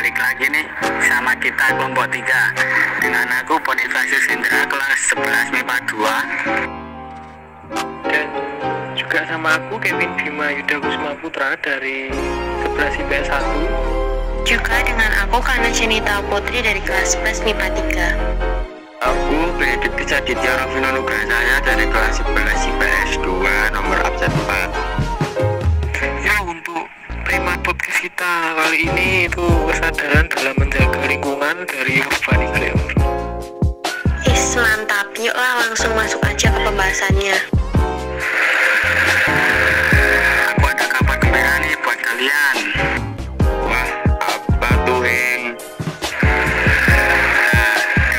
balik lagi nih sama kita kelompok 3 dengan aku Bonifasius Indra kelas 11 MIPA 2 dan juga sama aku Kevin Bima Yuda Kusuma Putra dari 11 IPS 1. Juga dengan aku Kana Cenita Putri dari kelas 11 MIPA 3. Aku Benedikti Aditya Rafino Nugrasaya dari kelas 11 IPS 2 nomor absen 4. Ya, untuk tema podcast kita kali ini itu kesadaran dalam menjaga lingkungan dari Urbani Glam. Mantap, yuklah langsung masuk aja ke pembahasannya. Aku ada kabar gembira nih buat kalian. Wah, apa tuh, Heng?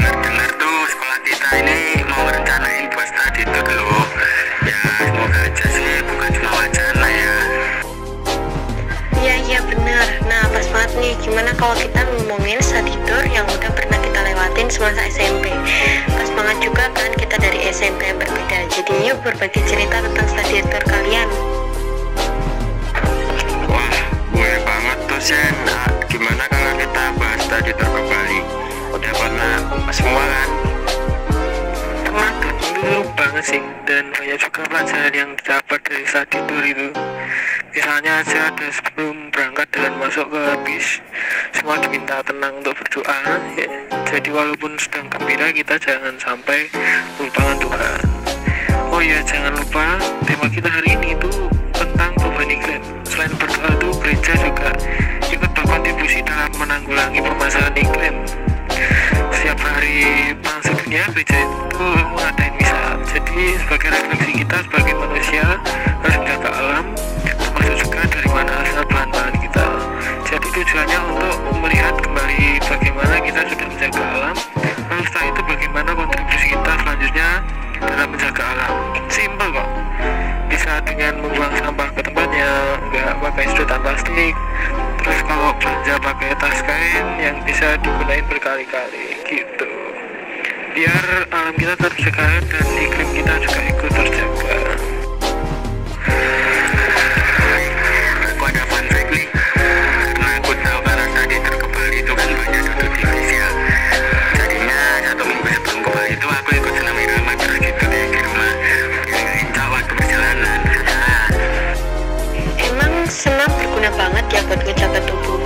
Dengar-dengar tuh sekolah kita ini mau rencanain buat study tour loh. Ya, semoga aja sih bukan cuma wacana ya. Iya bener. Nah, pas banget nih, gimana kalau kita ngomongin study tour yang udah pernah kita lewatin semasa SMP. Pas banget juga kan kita dari SMP yang berbeda. Jadi yuk berbagi cerita tentang study tour kalian. Wah, boleh banget tuh, Sen. Nah, gimana kalau kita bahas study tour ke Bali? Udah pernah semua kan? Pernah dong, dulu banget sih. Dan banyak juga pelajaran yang didapat dari study tour itu. Misalnya aja ada sebelum berangkat dan masuk ke bis, semua diminta tenang untuk berdoa ya. Jadi walaupun sedang gembira, kita jangan sampai melupakan Tuhan. Oh iya, jangan lupa tema kita hari ini itu tentang Urbani Glam. Selain berdoa tuh, gereja juga ikut berkontribusi dalam menanggulangi permasalahan iklim. Setiap hari bangsa dunia, gereja itu mengadain misa. Jadi sebagai refleksi kita sebagai manusia harus menjaga alam, termasuk juga dari mana asal bahan-bahan kita. Jadi tujuannya untuk melihat kembali bagaimana kita sudah menjaga alam, lalu setelah itu bagaimana kontribusi kita selanjutnya dalam menjaga alam. Simpel kok, bisa dengan membuang sampah ke tempatnya, nggak pakai sedotan plastik, terus kalau belanja pakai tas kain yang bisa digunain berkali-kali gitu, biar alam kita terjaga dan iklim kita juga ikut terjaga. Aku ada fun fact nih, karena aku tahu kalau study tour ke Bali itu kan banyak duduk di bis ya. Jadinya 1 minggu sebelum ke Bali itu aku ikut senam irama terus gitu deh di rumah, biar nggak incak waktu perjalanan. Emang senam berguna banget ya buat ngejaga tubuh?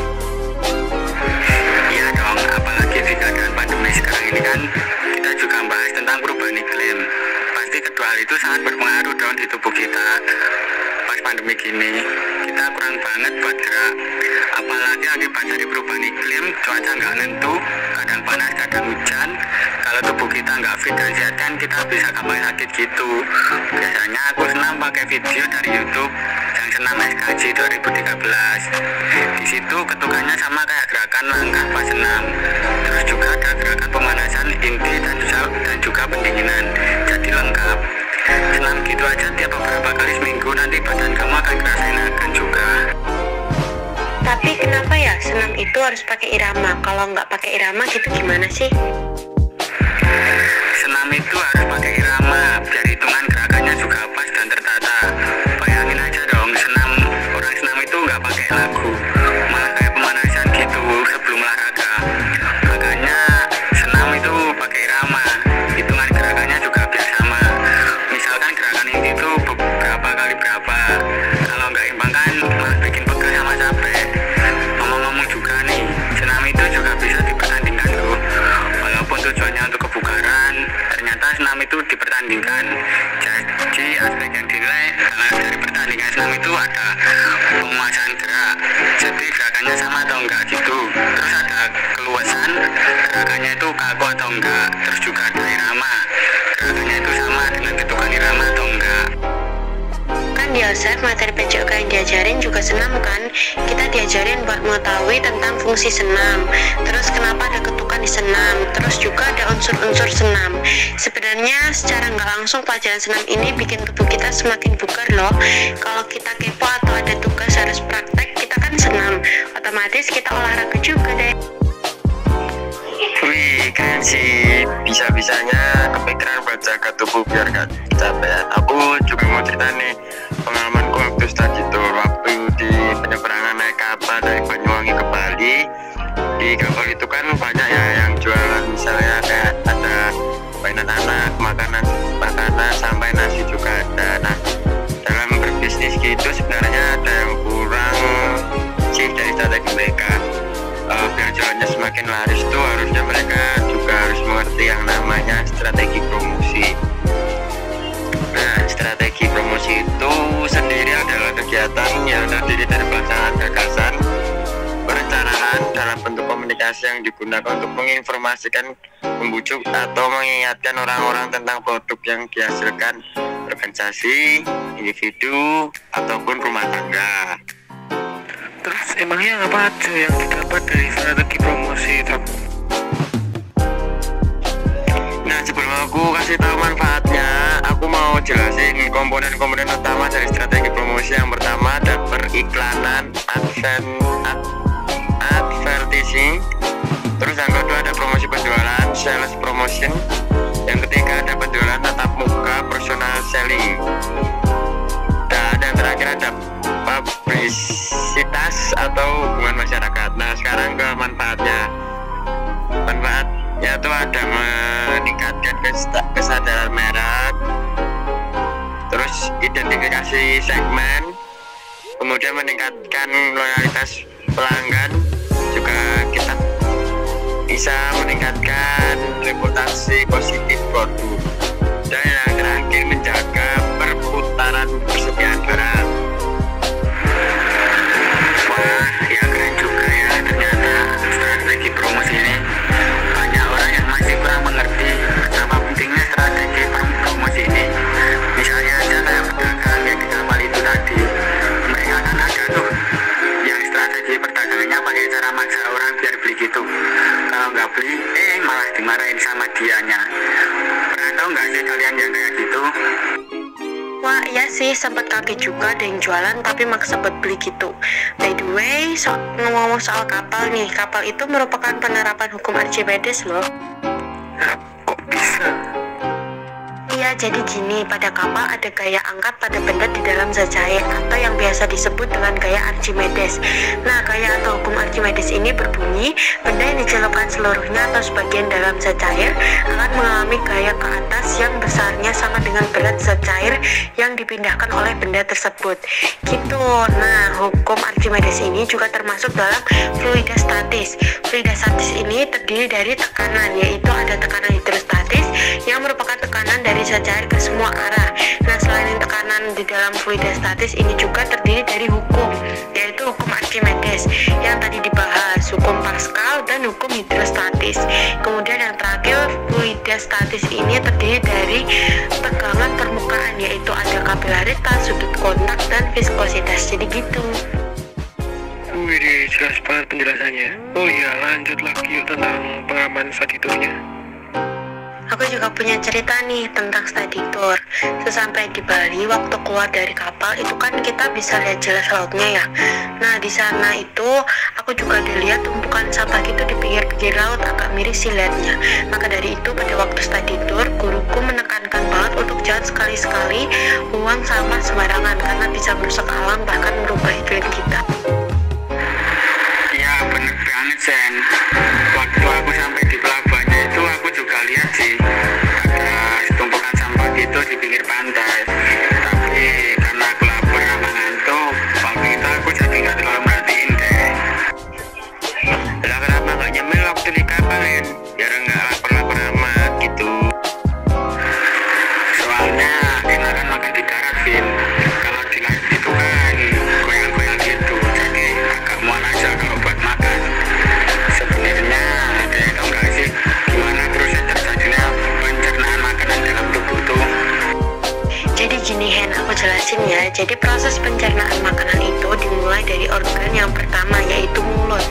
Iya dong, apalagi di keadaan pandemi sekarang ini kan kita juga bahas tentang perubahan iklim. Pasti kedua hal itu sangat berpengaruh dong di tubuh kita. Pas pandemi gini, kita kurang banget buat gerak. Apalagi akibat dari perubahan iklim, cuaca nggak nentu, kadang panas, kadang hujan. Kalau tubuh kita nggak fit dan sehat kan kita bisa gampang sakit gitu. Biasanya aku senam pakai video dari YouTube yang senam SKJ 2013. Di situ ketukannya sama kayak gerakan langkah pas senam. Terus juga ada gerakan pemanasan inti dan juga pendinginan. Jadi lengkap. Senam gitu aja tiap beberapa kali seminggu, nanti badan kamu akan kerasa enakan juga. Tapi kenapa ya senam itu harus pakai irama? Kalau nggak pakai irama gitu gimana sih? Senam itu harus pakai irama biar hitungan gerakannya juga pas dan tertata. Bayangin aja dong, orang senam itu nggak pakai lagu, malah kayak pemanasan gitu sebelum olahraga. Makanya senam itu pakai irama, hitungan gerakannya juga biar sama. Misalkan gerakan inti itu berapa kali berapa. Kalau nggak imbang kan malah bikin pegel sama capek. Ngomong-ngomong juga nih, senam itu juga bisa dipertandingkan loh. Walaupun tujuannya untuk kebugaran, ternyata senam itu dipertandingkan. Jadi aspek yang dinilai dari pertandingan senam itu ada penguasaan gerak, jadi gerakannya sama atau enggak gitu. Terus ada keluasan, gerakannya itu kaku atau enggak. Terus juga ada irama, gerakannya itu sama dengan ketukan irama atau enggak. Kan di OSEF materi PJOK yang diajarin juga senam kan? Kita diajarin buat mengetahui tentang fungsi senam, terus kenapa ada ketukan di senam, terus juga ada unsur-unsur senam. Sebenarnya secara nggak langsung pelajaran senam ini bikin tubuh kita semakin bugar loh. Kalau kita kepo atau ada tugas harus praktek, kita kan senam, otomatis kita olahraga juga deh. Wih, keren sih. Bisa-bisanya kepikiran buat jaga tubuh biar gak capek. Aku juga mau cerita nih pengalamanku waktu study tour. Waktu di penyeberangan naik kapal dari Banyuwangi ke Bali, semakin laris tuh harusnya mereka juga harus mengerti yang namanya strategi promosi. Nah, strategi promosi itu sendiri adalah kegiatan yang terdiri dari pelaksanaan gagasan, perencanaan dalam bentuk komunikasi yang digunakan untuk menginformasikan, membujuk atau mengingatkan orang-orang tentang produk yang dihasilkan organisasi, individu, ataupun rumah tangga. Terus emangnya apa aja yang didapat dari strategi promosi itu? Nah, sebelum aku kasih tahu manfaatnya, aku mau jelasin komponen-komponen utama dari strategi promosi. Yang pertama ada periklanan, advertising. Terus yang kedua ada promosi penjualan, sales promotion. Yang ketiga ada penjualan tatap muka, personal selling. Dan yang terakhir ada publisitas atau hubungan masyarakat. Nah, sekarang ke manfaatnya. Manfaatnya itu ada meningkatkan kesadaran merek, terus identifikasi segmen, kemudian meningkatkan loyalitas pelanggan, juga kita bisa meningkatkan reputasi positif produk, dan yang terakhir menjaga perputaran persediaan barang. Wah, ya keren juga ya, ternyata strategi promosi ini banyak orang yang masih kurang mengerti betapa pentingnya strategi promosi ini. Misalnya aja kayak pedagang yang di kapal itu tadi, mereka kan ada tuh yang strategi perdagangannya pakai cara maksa orang biar beli gitu. Kalau nggak beli, malah dimarahin sama dianya. Pernah tahu nggak sih kalian yang kayak gitu? Wah iya sih, sempat kaget juga ada yang jualan tapi maksa buat beli gitu. By the way, ngomong-ngomong soal kapal nih, kapal itu merupakan penerapan hukum Archimedes loh. Kok bisa? Iya, jadi gini, pada kapal ada gaya angkat pada benda di dalam zat cair atau yang biasa disebut dengan gaya Archimedes. Nah, gaya atau hukum Archimedes ini berbunyi, benda yang dicelupkan seluruhnya atau sebagian dalam zat cair akan mengalami gaya ke atas yang besarnya sama dengan berat zat cair yang dipindahkan oleh benda tersebut. Gitu. Nah, hukum Archimedes ini juga termasuk dalam fluidostatis. Fluidostatis ini terdiri dari tekanan, yaitu ada tekanan hidrostatis yang merupakan tekanan dari zat cair ke semua arah. Nah, selain tekanan di dalam fluidostatis ini juga terdiri dari hukum, yaitu hukum Archimedes yang tadi dibahas, hukum Pascal dan hukum hidrostatis. Kemudian yang terakhir, fluidostatis ini terdiri dari tegangan permukaan, yaitu ada kapilaritas, sudut kontak, dan viskositas. Jadi gitu. Wih, jelas banget penjelasannya. Oh iya, lanjut lagi yuk tentang pengalaman study tour-nya. Aku juga punya cerita nih tentang study tour. Sesampai di Bali, waktu keluar dari kapal itu kan kita bisa lihat jelas lautnya ya. Nah, di sana itu aku juga dilihat tumpukan sampah gitu di pinggir-pinggir laut, agak miris sih liatnya. Maka dari itu pada waktu study tour, guruku menekankan banget untuk jangan sekali-sekali buang sampah sembarangan karena bisa merusak alam, bahkan merubah iklim kita. Iya bener banget Sen. Waktu aku sampai di pelabuhannya itu aku juga lihat sih ada tumpukan sampah gitu di pinggir pantai. Tapi karena aku lapar sama ngantuk, waktu itu aku jadi nggak terlalu merhatiin deh. Lah kenapa nggak nyemil waktu di kapal ya? Biar nggak lapar-lapar amat gitu. Soalnya enakan makan di darat Vin. Kalau di laut itu kan goyang-goyang gitu, jadi agak mual aja kalau buat makan. Sebenarnya kayak tau nggak sih gimana proses terjadinya pencernaan makanan dalam tubuh tuh? Jadi gini Hen, aku jelasin ya. Jadi proses pencernaan makanan itu dimulai dari organ yang pertama, yaitu mulut.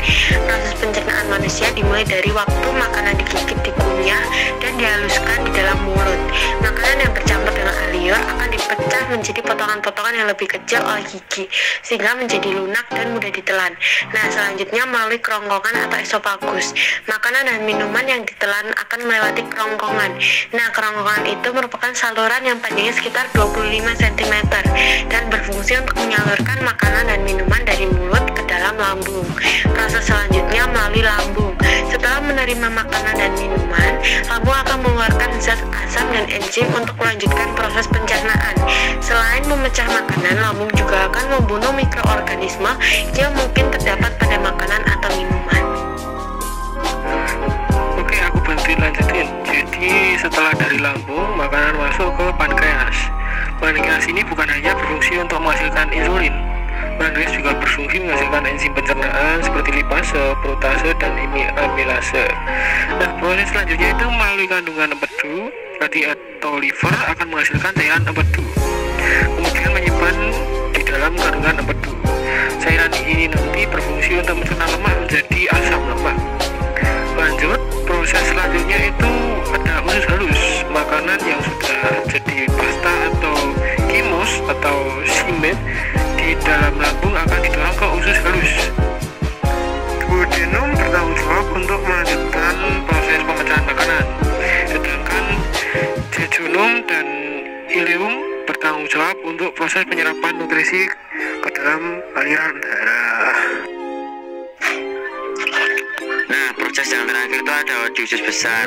Proses pencernaan manusia dimulai dari waktu makanan digigit, dikunyah, dan dihaluskan di dalam mulut. Makanan yang bercampur dengan air liur akan dipecah menjadi potongan-potongan yang lebih kecil oleh gigi, sehingga menjadi lunak dan mudah ditelan. Nah, selanjutnya melalui kerongkongan atau esofagus. Makanan dan minuman yang ditelan akan melewati kerongkongan. Nah, kerongkongan itu merupakan saluran yang panjangnya sekitar 25 cm dan berfungsi untuk menyalurkan makanan dan minuman dari mulut ke dalam lambung. Proses selanjutnya melalui lambung. Setelah menerima makanan dan minuman, lambung akan mengeluarkan zat asam dan enzim untuk melanjutkan proses pencernaan. Selain memecah makanan, lambung juga akan membunuh mikroorganisme yang mungkin terdapat pada makanan atau minuman. Pankreas ini bukan hanya berfungsi untuk menghasilkan insulin, pankreas juga berfungsi menghasilkan enzim pencernaan seperti lipase, protase, dan amilase. Nah, proses selanjutnya itu melalui kandungan empedu, hati atau liver akan menghasilkan cairan empedu, kemudian menyimpan di dalam kandungan empedu. Cairan ini nanti berfungsi untuk mencerna lemak menjadi asam lemak. Lanjut, proses selanjutnya itu ada usus halus. Makanan yang sudah jadi pasta atau kimus atau simet di dalam lambung akan didorong ke usus halus. Duodenum bertanggung jawab untuk melanjutkan proses pemecahan makanan, sedangkan jejunum dan ileum bertanggung jawab untuk proses penyerapan nutrisi ke dalam aliran darah. Nah, proses yang terakhir itu ada di usus besar.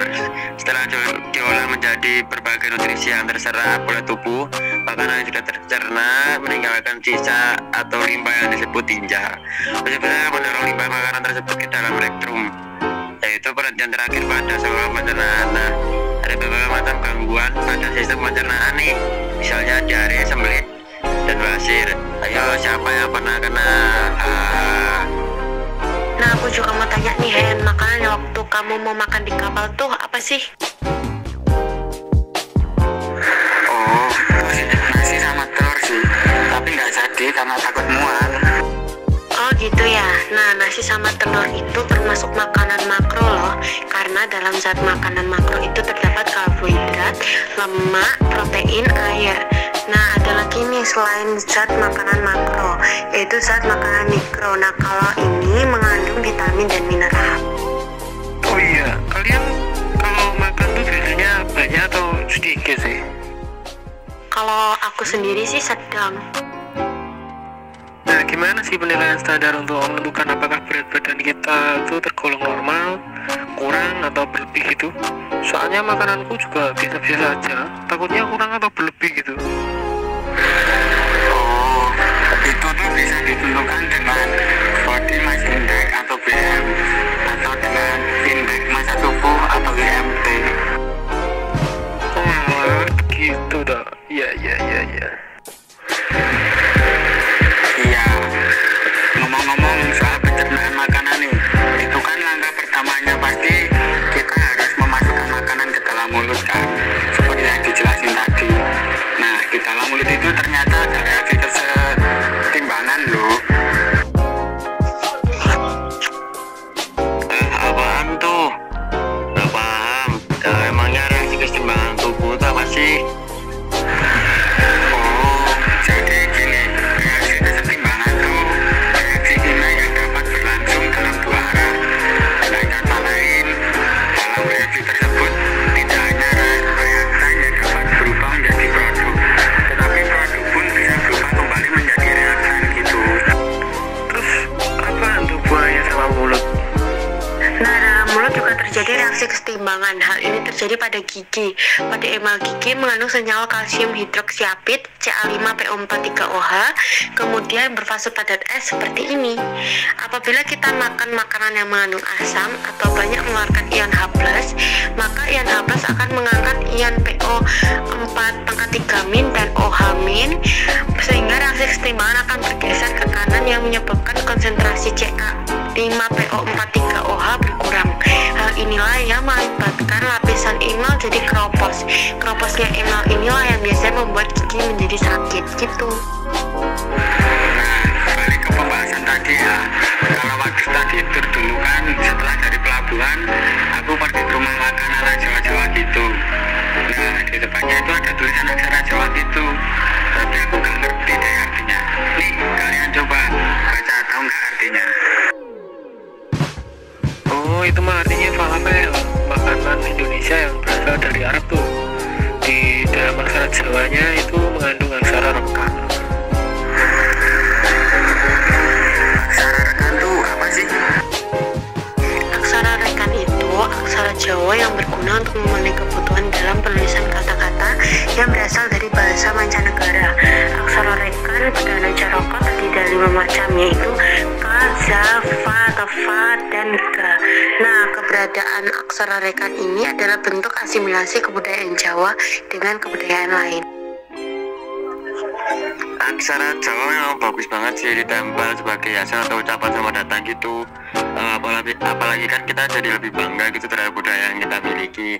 Setelah diolah menjadi berbagai nutrisi yang terserap oleh tubuh, makanan yang sudah tercerna meninggalkan sisa atau limbah yang disebut tinja. Usus besar mendorong limbah makanan tersebut ke dalam rektum, yaitu perhentian terakhir pada saluran pencernaan. Nah, ada beberapa macam gangguan pada sistem pencernaan nih, misalnya diare, sembelit, dan basir. Ayo, siapa yang pernah kena? Nah, aku juga mau tanya nih, Hen, makanan yang waktu kamu mau makan di kapal tuh apa sih? Oh, nasi sama telur sih, tapi nggak jadi karena takut mual. Oh gitu ya. Nah, nasi sama telur itu termasuk makanan makro loh, karena dalam zat makanan makro itu terdapat karbohidrat, lemak, protein, air. Nah, ada lagi nih selain zat makanan makro, yaitu zat makanan mikro. Nah, kalau ini mengandung vitamin dan mineral. Oh iya, kalian kalau makan tuh biasanya banyak atau sedikit sih? Kalau aku sendiri sih sedang. Nah, gimana sih penilaian standar untuk menentukan apakah berat badan kita itu tergolong normal, kurang, atau berlebih gitu? Soalnya makananku juga biasa-biasa aja, takutnya kurang atau berlebih gitu. Oh, itu tuh bisa ditentukan dengan body mass index atau BM, atau dengan indeks massa tubuh atau IMT. Oh, gitu dah. Iya. Iya, ngomong-ngomong soal pencernaan makanan nih, itu kan langkah pertamanya pasti kita harus memasukkan makanan ke dalam mulut kan, seperti yang dijelasin tadi. Nah, di dalam mulut itu ternyata ada reaksi kesetimbangan loh. Apaan tuh? Gak paham. Emangnya reaksi keseimbangan tubuh itu apa sih? Oh, jadi gini, reaksi kesetimbangan tuh reaksi kimia yang dapat berlangsung dalam dua arah. Dengan kata lain, dalam reaksi tersebut tidak hanya reaktan yang dapat berubah menjadi produk, tetapi produk pun bisa berubah kembali menjadi reaktan gitu. Terus, apaan tuh buahnya sama mulut? Nah, dalam mulut juga terjadi reaksi kesetimbangan. Hal ini terjadi pada gigi. Pada emal gigi mengandung senyawa kalsium hidroksiapid Ca5PO43OH, kemudian berfase padat es seperti ini. Apabila kita makan makanan yang mengandung asam atau banyak mengeluarkan ion H+, maka ion H+ akan mengangkat ion PO4-3- dan OH-, sehingga reaksi kesetimbangan akan bergeser ke kanan yang menyebabkan konsentrasi Ca5PO43OH berkurang. Hal inilah yang mengakibatkan lapisan emal jadi keropos. Keroposnya emal inilah yang biasanya membuat gigi menjadi sakit gitu. Nah, balik ke pembahasan tadi ya. Kalau waktu tadi itu dulu kan setelah dari pelabuhan, aku pergi ke rumah makan ala Jawa-Jawa gitu. Nah, di depannya itu ada tulisan aksara Jawa gitu, tapi aku nggak ngerti deh artinya. Nih, kalian coba baca, tahu nggak artinya? Oh, itu mah artinya falafel, makanan Indonesia yang berasal dari Arab tuh. Di dalam aksara Jawanya itu mengandung aksara rekan. Aksara rekan tuh apa sih? Aksara rekan itu aksara Jawa yang berguna untuk memenuhi kebutuhan dalam penulisan kata-kata yang berasal dari bahasa mancanegara. Aksara rekan pada Naja Rokok terdiri dari 5 macam, yaitu Ka, Za, Fa, Fa, dan Ga. Nah, keberadaan aksara rekan ini adalah bentuk asimilasi kebudayaan Jawa dengan kebudayaan lain. aksara Jawa memang bagus banget sih ditempel sebagai hiasan atau ucapan selamat datang gitu. Apalagi kan kita jadi lebih bangga gitu terhadap budaya yang kita miliki.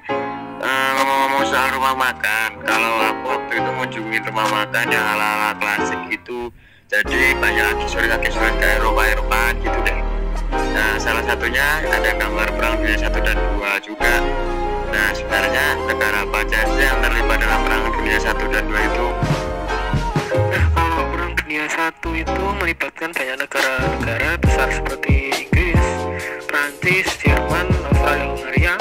Ngomong-ngomong soal rumah makan, kalau aku waktu itu mengunjungi rumah makan yang ala-ala klasik gitu, jadi banyak aksesoris kayak Eropa gitu deh. Nah, salah satunya ada gambar Perang Dunia 1 dan 2 juga. Nah, sebenarnya negara apa aja sih yang terlibat dalam Perang Dunia 1 dan 2 itu? Nah, kalau Perang Dunia 1 itu melibatkan banyak negara-negara besar seperti Inggris, Prancis, Jerman, Australia, Hungaria,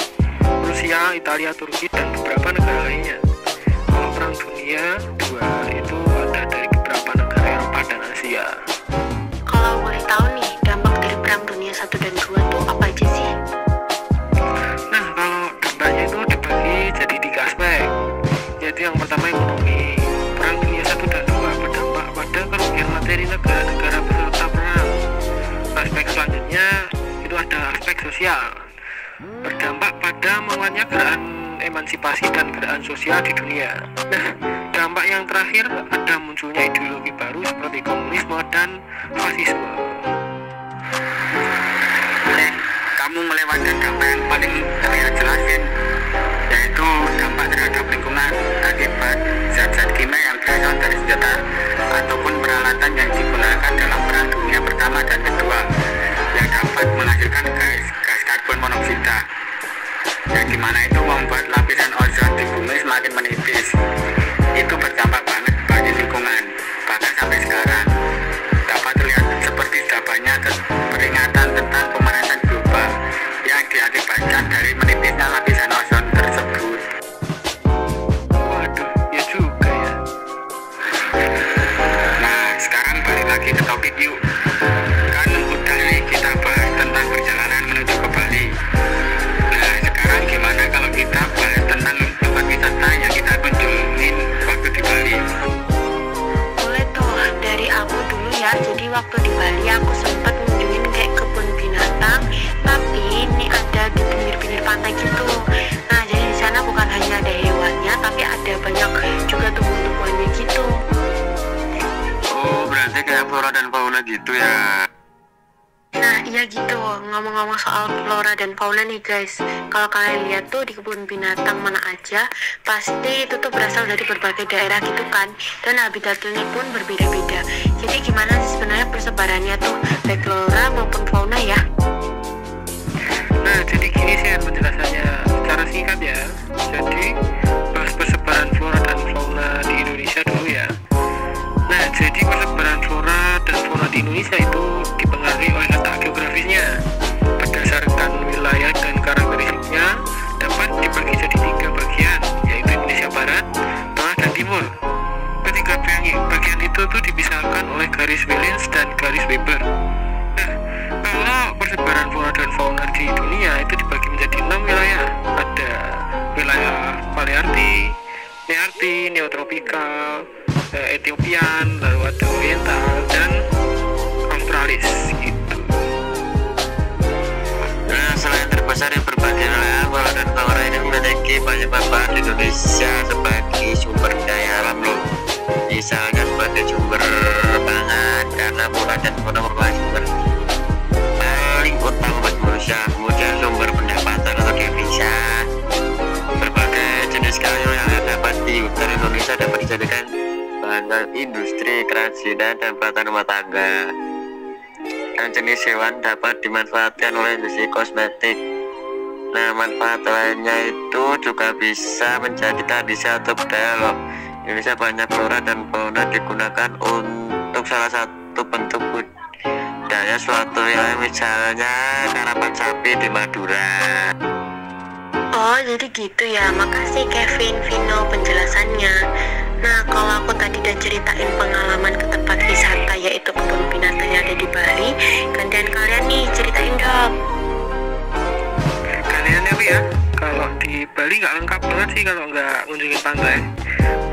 Rusia, Italia, Turki, dan beberapa negara lainnya. Kalau Perang Dunia 2 itu ada dari beberapa negara Eropa dan Asia. Kalau boleh tahu nih, dampak dari Perang Dunia 1 dan 2 tuh apa aja sih? Nah, kalau dampaknya itu dibagi jadi 3 aspek. Yaitu yang pertama ekonomi. Perang Dunia 1 dan 2 berdampak pada kerugian materi negara-negara peserta perang. Aspek selanjutnya itu ada aspek sosial. Berdampak pada menguatnya gerakan emansipasi dan gerakan sosial di dunia. Nah, dampak yang terakhir ada munculnya ideologi baru seperti komunisme dan fasisme. Kamu melewatkan dampak yang paling terlihat jelas, Vin, yaitu dampak terhadap lingkungan akibat zat-zat kimia yang berasal dari senjata ataupun peralatan yang digunakan dalam Perang Dunia Pertama dan Kedua yang dapat menghasilkan gas karbon monoksida, yang dimana itu membuat lapisan ozon di bumi semakin menipis. Itu berdampak banget bagi lingkungan. Bahkan sampai sekarang dapat terlihat seperti banyak peringatan tentang pemanasan global yang diakibatkan dari menipisnya lapisan ozon tersebut. Waduh, ya juga ya. Nah, sekarang balik lagi ke topik yuk. Kan udah nih kita bahas tentang perjalanan menuju ke Bali. Nah, sekarang gimana kalau kita bahas tentang tempat wisata yang kita kunjungin waktu di Bali? Boleh tuh, dari aku dulu ya. Jadi waktu di Bali aku sempat ngunjungin kayak kebun binatang, tapi ini ada di pinggir-pinggir pantai gitu. Nah, jadi di sana bukan hanya ada hewannya, tapi ada banyak juga tumbuh-tumbuhannya gitu. Oh, berarti kayak flora dan fauna gitu ya. Nah, iya gitu. Ngomong-ngomong soal flora dan fauna nih guys, kalau kalian lihat tuh di kebun binatang mana aja, pasti itu tuh berasal dari berbagai daerah gitu kan, dan habitatnya pun berbeda-beda. Jadi gimana sih sebenarnya persebarannya tuh, baik flora maupun fauna ya? Nah, jadi gini sih penjelasannya secara singkat ya. Jadi bahas persebaran flora dan fauna di Indonesia dulu ya. Nah, jadi persebaran flora dan fauna di Indonesia itu dipengaruhi oleh letak geografisnya. Berdasarkan wilayah dan karakteristiknya dapat dibagi jadi 3 bagian, yaitu Indonesia Barat, Tengah, dan Timur. Ketiga bagian itu tuh dipisahkan oleh garis Williams dan garis Weber. Nah, kalau persebaran flora dan fauna di dunia itu dibagi menjadi 6 wilayah. Ada wilayah Palearti, Nearti, Neotropikal, Etiopian, lalu ada Oriental, dan Australis gitu. Nah, selain terbesar di berbagai wilayah, flora dan fauna ini memiliki banyak manfaat di Indonesia sebagai sumber daya alam loh. Misalnya sebagai sumber pangan, karena flora dan fauna merupakan sumber paling utama bagi manusia. Kemudian sumber pendapatan atau devisa. Berbagai jenis kayu yang dapat di hutan Indonesia dapat dijadikan bahan industri, kerajinan, dan peralatan rumah tangga. Dan jenis hewan dapat dimanfaatkan oleh industri kosmetik. Nah, manfaat lainnya itu juga bisa menjadi tradisi atau budaya loh. Indonesia banyak flora dan fauna digunakan untuk salah satu bentuk budaya suatu wilayah, misalnya karapan sapi di Madura. Oh, jadi gitu ya. Makasih Kevin, Vino penjelasannya. Nah, kalau aku tadi udah ceritain pengalaman ke tempat wisata yaitu kebun binatang yang ada di Bali, gantian kalian nih ceritain dong. Kalian ya, kalau di Bali nggak lengkap banget sih kalau nggak ngunjungin pantai.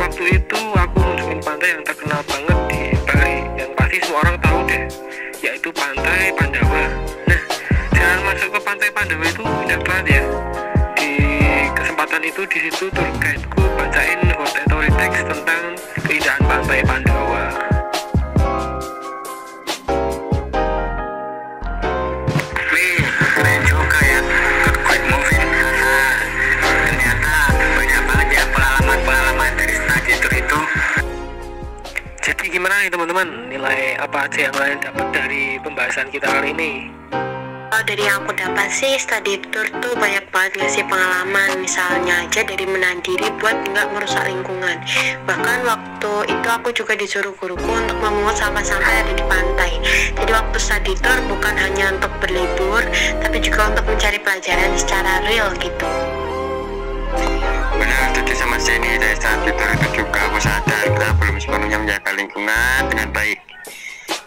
Waktu itu aku ngunjungin pantai yang terkenal banget di Bali, yang pasti semua orang tahu deh, yaitu Pantai Pandawa. Nah, jalan masuk ke Pantai Pandawa itu indah banget ya. Di kesempatan itu di situ tour guide-ku bacain hot story text tentang keindahan Pantai Pandawa. teman-teman, nilai apa aja yang kalian dapat dari pembahasan kita kali ini? Kalau dari yang aku dapat sih, study tour tuh banyak banget ngasih pengalaman. Misalnya aja dari menahan diri buat nggak merusak lingkungan. Bahkan waktu itu aku juga disuruh guruku untuk memungut sampah-sampah yang ada di pantai. Jadi waktu study tour bukan hanya untuk berlibur, tapi juga untuk mencari pelajaran secara real gitu. Benar, setuju sama Jenny. Dari saat itu juga aku sadar kita belum sepenuhnya menjaga lingkungan dengan baik.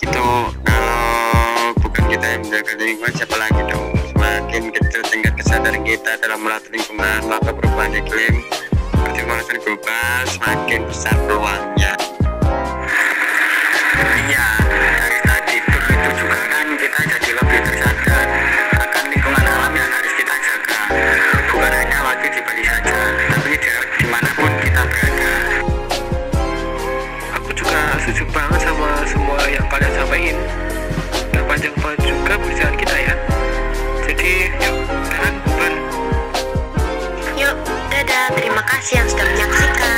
Itu kalau bukan kita yang menjaga lingkungan, siapa lagi dong? Semakin kecil tingkat kesadaran kita dalam merawat lingkungan, maka perubahan iklim seperti pemanasan global semakin besar peluangnya. Iya, dari tadi tour itu juga kan kita jadi lebih tersadar akan lingkungan alam yang harus kita jaga. Bukan hanya waktu di Bali saja, tapi dimanapun kita berada. Aku juga setuju banget sama semua yang kalian sampaikan. Gak panjang banget juga perjalanan kita ya. Jadi yuk, bubar. Yuk, dadah. Terima kasih yang sudah menyaksikan.